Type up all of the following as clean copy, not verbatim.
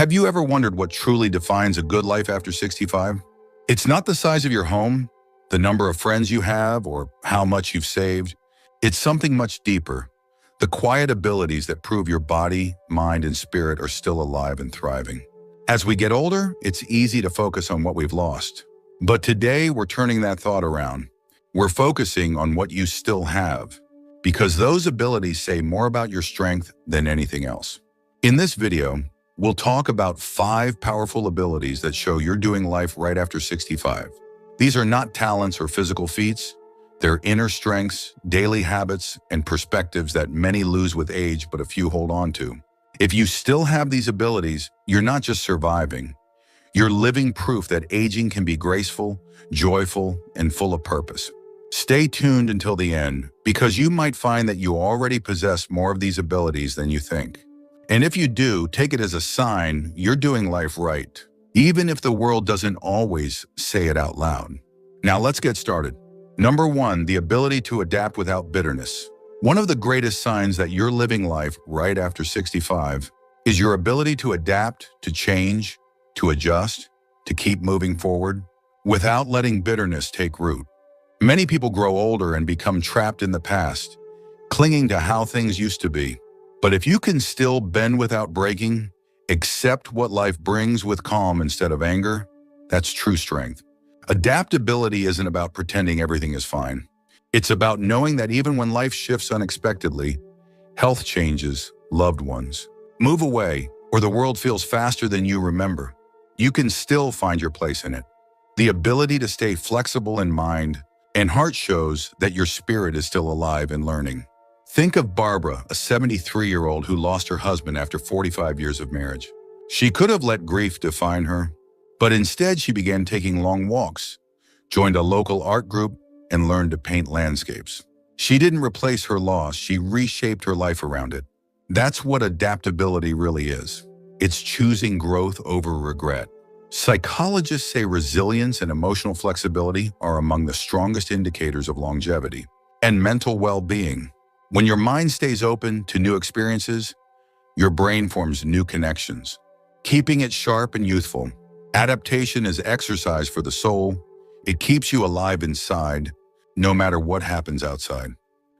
Have you ever wondered what truly defines a good life after 65? It's not the size of your home, the number of friends you have, or how much you've saved. It's something much deeper. The quiet abilities that prove your body, mind, and spirit are still alive and thriving. As we get older, it's easy to focus on what we've lost. But today, we're turning that thought around. We're focusing on what you still have, because those abilities say more about your strength than anything else. In this video, we'll talk about 5 powerful abilities that show you're doing life right after 65. These are not talents or physical feats. They're inner strengths, daily habits, and perspectives that many lose with age, but a few hold on to. If you still have these abilities, you're not just surviving. You're living proof that aging can be graceful, joyful, and full of purpose. Stay tuned until the end, because you might find that you already possess more of these abilities than you think. And if you do, take it as a sign you're doing life right, even if the world doesn't always say it out loud. Now let's get started. Number 1, the ability to adapt without bitterness. One of the greatest signs that you're living life right after 65 is your ability to adapt, to change, to adjust, to keep moving forward, without letting bitterness take root. Many people grow older and become trapped in the past, clinging to how things used to be. But if you can still bend without breaking, accept what life brings with calm instead of anger, that's true strength. Adaptability isn't about pretending everything is fine. It's about knowing that even when life shifts unexpectedly, health changes, loved ones move away, or the world feels faster than you remember, you can still find your place in it. The ability to stay flexible in mind and heart shows that your spirit is still alive and learning. Think of Barbara, a 73-year-old who lost her husband after 45 years of marriage. She could have let grief define her, but instead she began taking long walks, joined a local art group, and learned to paint landscapes. She didn't replace her loss, she reshaped her life around it. That's what adaptability really is. It's choosing growth over regret. Psychologists say resilience and emotional flexibility are among the strongest indicators of longevity and mental well-being. When your mind stays open to new experiences, your brain forms new connections, keeping it sharp and youthful. Adaptation is exercise for the soul. It keeps you alive inside, no matter what happens outside.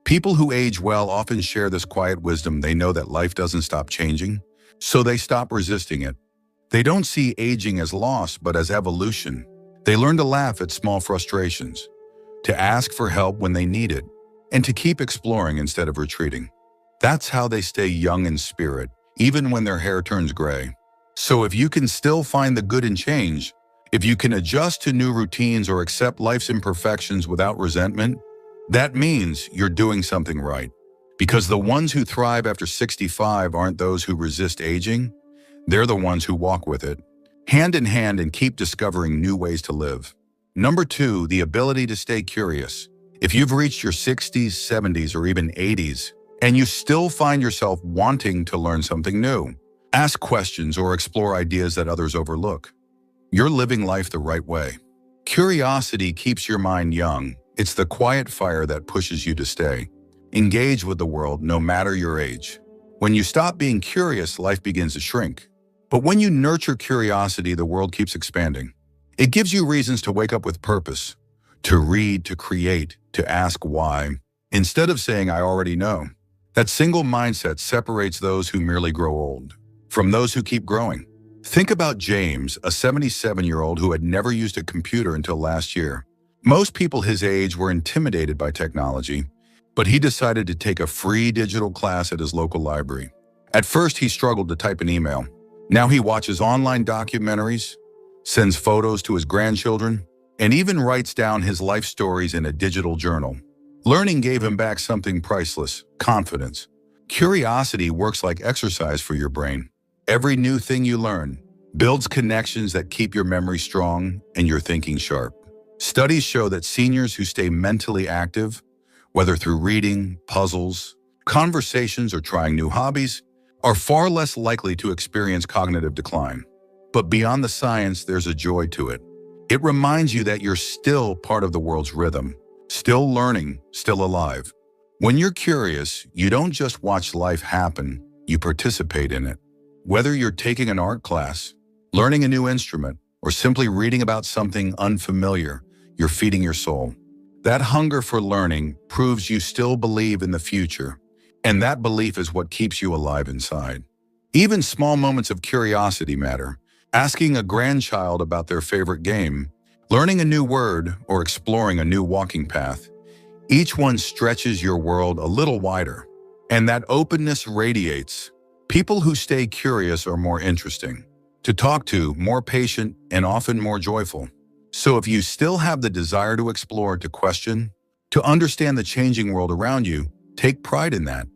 People who age well often share this quiet wisdom. They know that life doesn't stop changing, so they stop resisting it. They don't see aging as loss, but as evolution. They learn to laugh at small frustrations, to ask for help when they need it, and to keep exploring instead of retreating. That's how they stay young in spirit, even when their hair turns gray. So if you can still find the good in change, if you can adjust to new routines or accept life's imperfections without resentment, that means you're doing something right. Because the ones who thrive after 65 aren't those who resist aging, they're the ones who walk with it, hand in hand, and keep discovering new ways to live. Number 2, the ability to stay curious. If you've reached your 60s, 70s, or even 80s, and you still find yourself wanting to learn something new, ask questions or explore ideas that others overlook, you're living life the right way. Curiosity keeps your mind young. It's the quiet fire that pushes you to stay. Engage with the world no matter your age. When you stop being curious, life begins to shrink. But when you nurture curiosity, the world keeps expanding. It gives you reasons to wake up with purpose, to read, to create, to ask why, instead of saying, I already know. That single mindset separates those who merely grow old from those who keep growing. Think about James, a 77-year-old who had never used a computer until last year. Most people his age were intimidated by technology, but he decided to take a free digital class at his local library. At first, he struggled to type an email. Now he watches online documentaries, sends photos to his grandchildren, and even writes down his life stories in a digital journal. Learning gave him back something priceless: confidence. Curiosity works like exercise for your brain. Every new thing you learn builds connections that keep your memory strong and your thinking sharp. Studies show that seniors who stay mentally active, whether through reading, puzzles, conversations, or trying new hobbies, are far less likely to experience cognitive decline. But beyond the science, there's a joy to it. It reminds you that you're still part of the world's rhythm, still learning, still alive. When you're curious, you don't just watch life happen, you participate in it. Whether you're taking an art class, learning a new instrument, or simply reading about something unfamiliar, you're feeding your soul. That hunger for learning proves you still believe in the future, and that belief is what keeps you alive inside. Even small moments of curiosity matter. Asking a grandchild about their favorite game, learning a new word, or exploring a new walking path. Each one stretches your world a little wider, and that openness radiates. People who stay curious are more interesting to talk to, more patient, and often more joyful. So if you still have the desire to explore, to question, to understand the changing world around you, take pride in that.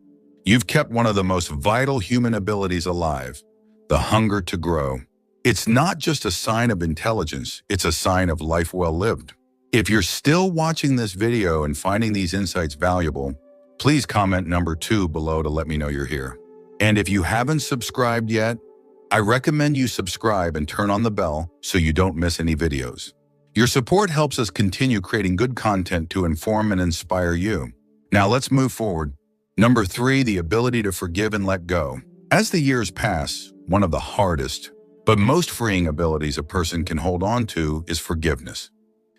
You've kept one of the most vital human abilities alive, the hunger to grow. It's not just a sign of intelligence, it's a sign of life well lived. If you're still watching this video and finding these insights valuable, please comment number 2 below to let me know you're here. And if you haven't subscribed yet, I recommend you subscribe and turn on the bell so you don't miss any videos. Your support helps us continue creating good content to inform and inspire you. Now let's move forward. Number 3, the ability to forgive and let go. As the years pass, one of the hardest, but most freeing abilities a person can hold on to is forgiveness.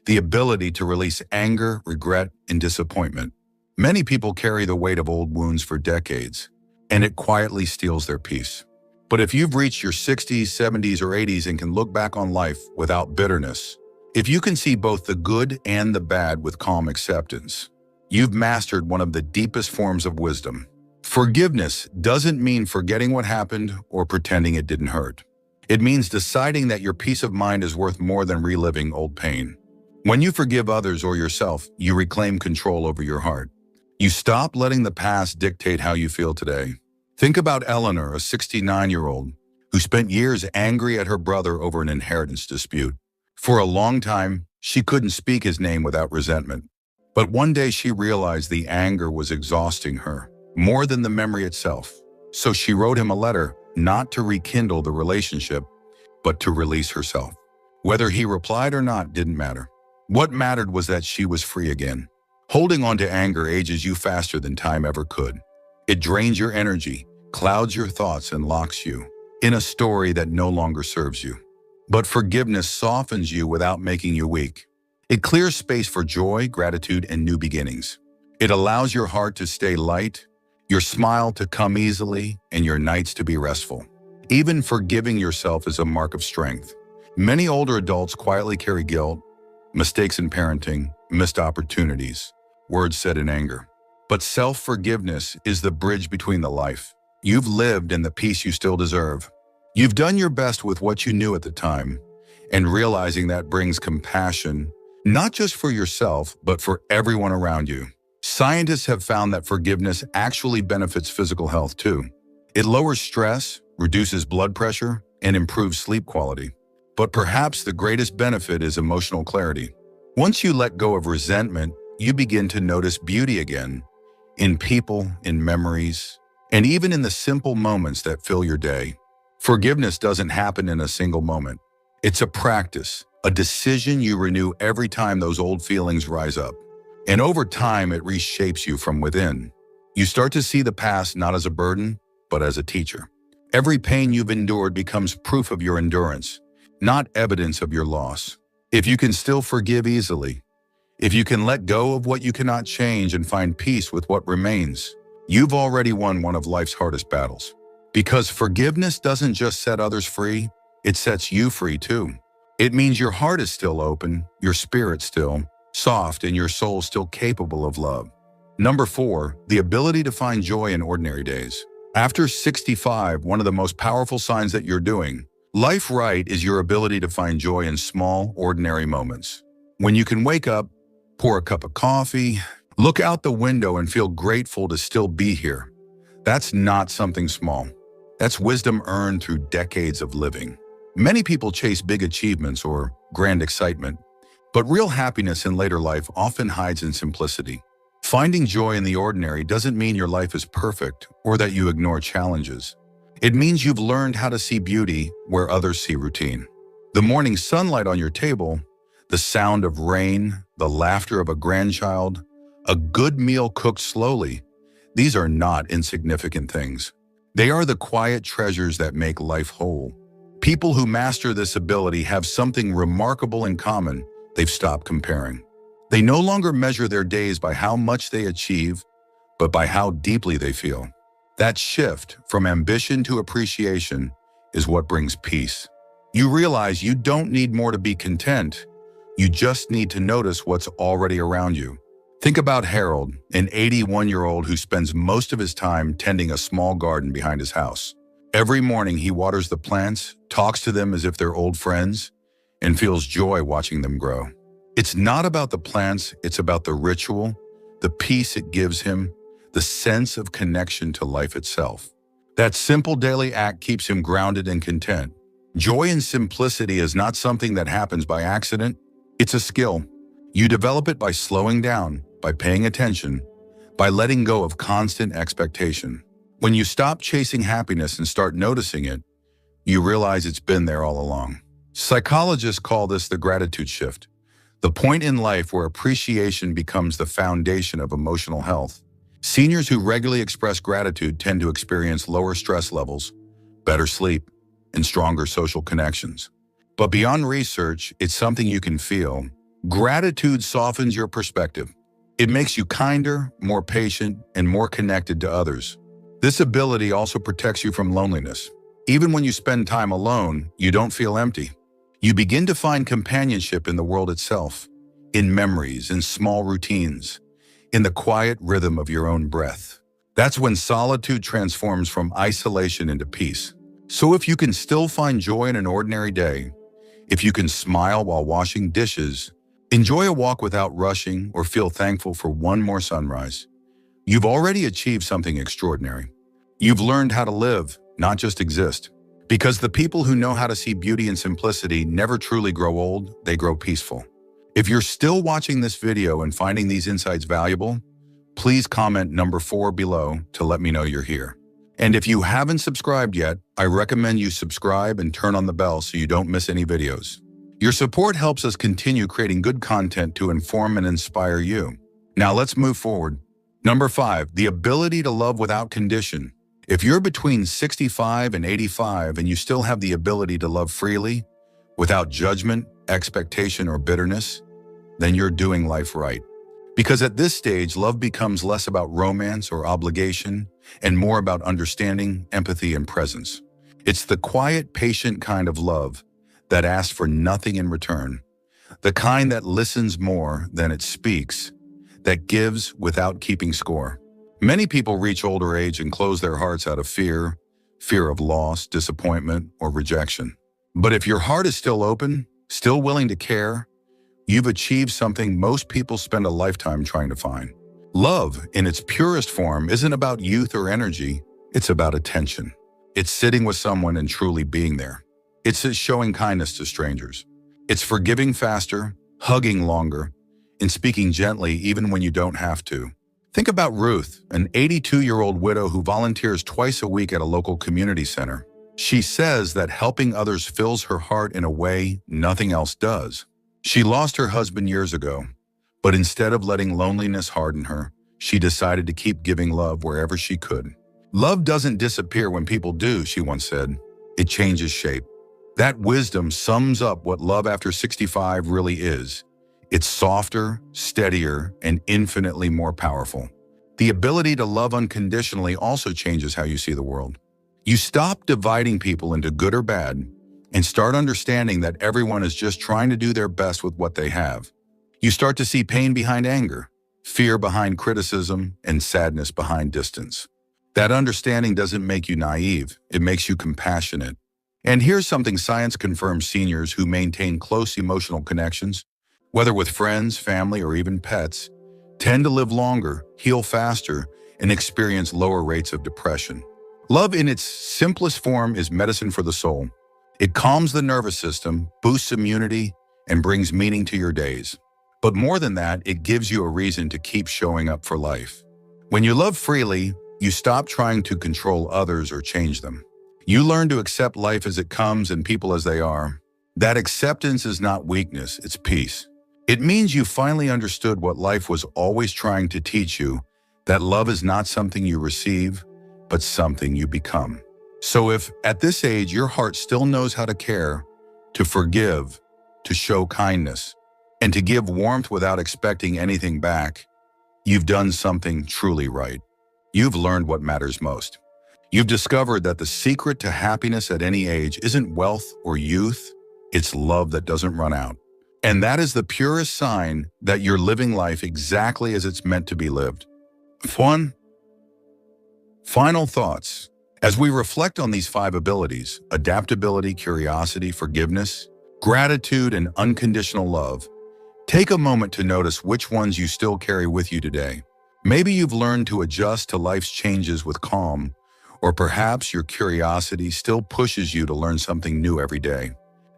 The ability to release anger, regret, and disappointment. Many people carry the weight of old wounds for decades, and it quietly steals their peace. But if you've reached your 60s, 70s, or 80s and can look back on life without bitterness, if you can see both the good and the bad with calm acceptance, you've mastered one of the deepest forms of wisdom. Forgiveness doesn't mean forgetting what happened or pretending it didn't hurt. It means deciding that your peace of mind is worth more than reliving old pain. When you forgive others or yourself, you reclaim control over your heart. You stop letting the past dictate how you feel today. Think about Eleanor, a 69-year-old, who spent years angry at her brother over an inheritance dispute. For a long time, she couldn't speak his name without resentment. But one day she realized the anger was exhausting her, more than the memory itself. So she wrote him a letter, not to rekindle the relationship, but to release herself. Whether he replied or not didn't matter. What mattered was that she was free again. Holding on to anger ages you faster than time ever could. It drains your energy, clouds your thoughts, and locks you in a story that no longer serves you. But forgiveness softens you without making you weak. It clears space for joy, gratitude, and new beginnings. It allows your heart to stay light, your smile to come easily, and your nights to be restful. Even forgiving yourself is a mark of strength. Many older adults quietly carry guilt, mistakes in parenting, missed opportunities, words said in anger. But self-forgiveness is the bridge between the life you've lived and the peace you still deserve. You've done your best with what you knew at the time, and realizing that brings compassion, not just for yourself, but for everyone around you. Scientists have found that forgiveness actually benefits physical health too. It lowers stress, reduces blood pressure, and improves sleep quality. But perhaps the greatest benefit is emotional clarity. Once you let go of resentment, you begin to notice beauty again, in people, in memories, and even in the simple moments that fill your day. Forgiveness doesn't happen in a single moment. It's a practice, a decision you renew every time those old feelings rise up. And over time, it reshapes you from within. You start to see the past not as a burden, but as a teacher. Every pain you've endured becomes proof of your endurance, not evidence of your loss. If you can still forgive easily, if you can let go of what you cannot change and find peace with what remains, you've already won one of life's hardest battles. Because forgiveness doesn't just set others free, it sets you free too. It means your heart is still open, your spirit still soft, and your soul still capable of love. Number 4, the ability to find joy in ordinary days. After 65, one of the most powerful signs that you're doing life right is your ability to find joy in small, ordinary moments. When you can wake up, pour a cup of coffee, look out the window and feel grateful to still be here. That's not something small. That's wisdom earned through decades of living. Many people chase big achievements or grand excitement, but real happiness in later life often hides in simplicity. Finding joy in the ordinary doesn't mean your life is perfect or that you ignore challenges. It means you've learned how to see beauty where others see routine. The morning sunlight on your table, the sound of rain, the laughter of a grandchild, a good meal cooked slowly. These are not insignificant things. They are the quiet treasures that make life whole. People who master this ability have something remarkable in common. They've stopped comparing. They no longer measure their days by how much they achieve, but by how deeply they feel. That shift from ambition to appreciation is what brings peace. You realize you don't need more to be content. You just need to notice what's already around you. Think about Harold, an 81-year-old who spends most of his time tending a small garden behind his house. Every morning he waters the plants, talks to them as if they're old friends, and feels joy watching them grow. It's not about the plants, it's about the ritual, the peace it gives him, the sense of connection to life itself. That simple daily act keeps him grounded and content. Joy and simplicity is not something that happens by accident. It's a skill. You develop it by slowing down, by paying attention, by letting go of constant expectation. When you stop chasing happiness and start noticing it, you realize it's been there all along. Psychologists call this the gratitude shift, the point in life where appreciation becomes the foundation of emotional health. Seniors who regularly express gratitude tend to experience lower stress levels, better sleep, and stronger social connections. But beyond research, it's something you can feel. Gratitude softens your perspective. It makes you kinder, more patient, and more connected to others. This ability also protects you from loneliness. Even when you spend time alone, you don't feel empty. You begin to find companionship in the world itself, in memories, in small routines, in the quiet rhythm of your own breath. That's when solitude transforms from isolation into peace. So if you can still find joy in an ordinary day, if you can smile while washing dishes, enjoy a walk without rushing, or feel thankful for one more sunrise, you've already achieved something extraordinary. You've learned how to live, not just exist. Because the people who know how to see beauty and simplicity never truly grow old, they grow peaceful. If you're still watching this video and finding these insights valuable, please comment number 4 below to let me know you're here. And if you haven't subscribed yet, I recommend you subscribe and turn on the bell so you don't miss any videos. Your support helps us continue creating good content to inform and inspire you. Now let's move forward. Number 5, the ability to love without condition. If you're between 65 and 85 and you still have the ability to love freely, without judgment, expectation, or bitterness, then you're doing life right. Because at this stage, love becomes less about romance or obligation and more about understanding, empathy, and presence. It's the quiet, patient kind of love that asks for nothing in return, the kind that listens more than it speaks, that gives without keeping score. Many people reach older age and close their hearts out of fear of loss, disappointment, or rejection. But if your heart is still open, still willing to care, you've achieved something most people spend a lifetime trying to find. Love, in its purest form, isn't about youth or energy. It's about attention. It's sitting with someone and truly being there. It's showing kindness to strangers. It's forgiving faster, hugging longer, and speaking gently even when you don't have to. Think about Ruth, an 82-year-old widow who volunteers twice a week at a local community center. She says that helping others fills her heart in a way nothing else does. She lost her husband years ago, but instead of letting loneliness harden her, she decided to keep giving love wherever she could. Love doesn't disappear when people do, she once said. It changes shape. That wisdom sums up what love after 65 really is. It's softer, steadier, and infinitely more powerful. The ability to love unconditionally also changes how you see the world. You stop dividing people into good or bad and start understanding that everyone is just trying to do their best with what they have. You start to see pain behind anger, fear behind criticism, and sadness behind distance. That understanding doesn't make you naive, it makes you compassionate. And here's something science confirms: seniors who maintain close emotional connections, whether with friends, family, or even pets, tend to live longer, heal faster, and experience lower rates of depression. Love in its simplest form is medicine for the soul. It calms the nervous system, boosts immunity, and brings meaning to your days. But more than that, it gives you a reason to keep showing up for life. When you love freely, you stop trying to control others or change them. You learn to accept life as it comes and people as they are. That acceptance is not weakness, it's peace. It means you finally understood what life was always trying to teach you, that love is not something you receive, but something you become. So if at this age your heart still knows how to care, to forgive, to show kindness, and to give warmth without expecting anything back, you've done something truly right. You've learned what matters most. You've discovered that the secret to happiness at any age isn't wealth or youth, it's love that doesn't run out. And that is the purest sign that you're living life exactly as it's meant to be lived. Final thoughts. As we reflect on these 5 abilities, adaptability, curiosity, forgiveness, gratitude, and unconditional love, take a moment to notice which ones you still carry with you today. Maybe you've learned to adjust to life's changes with calm, or perhaps your curiosity still pushes you to learn something new every day.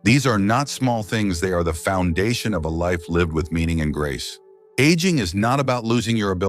These are not small things, they are the foundation of a life lived with meaning and grace. Aging is not about losing your ability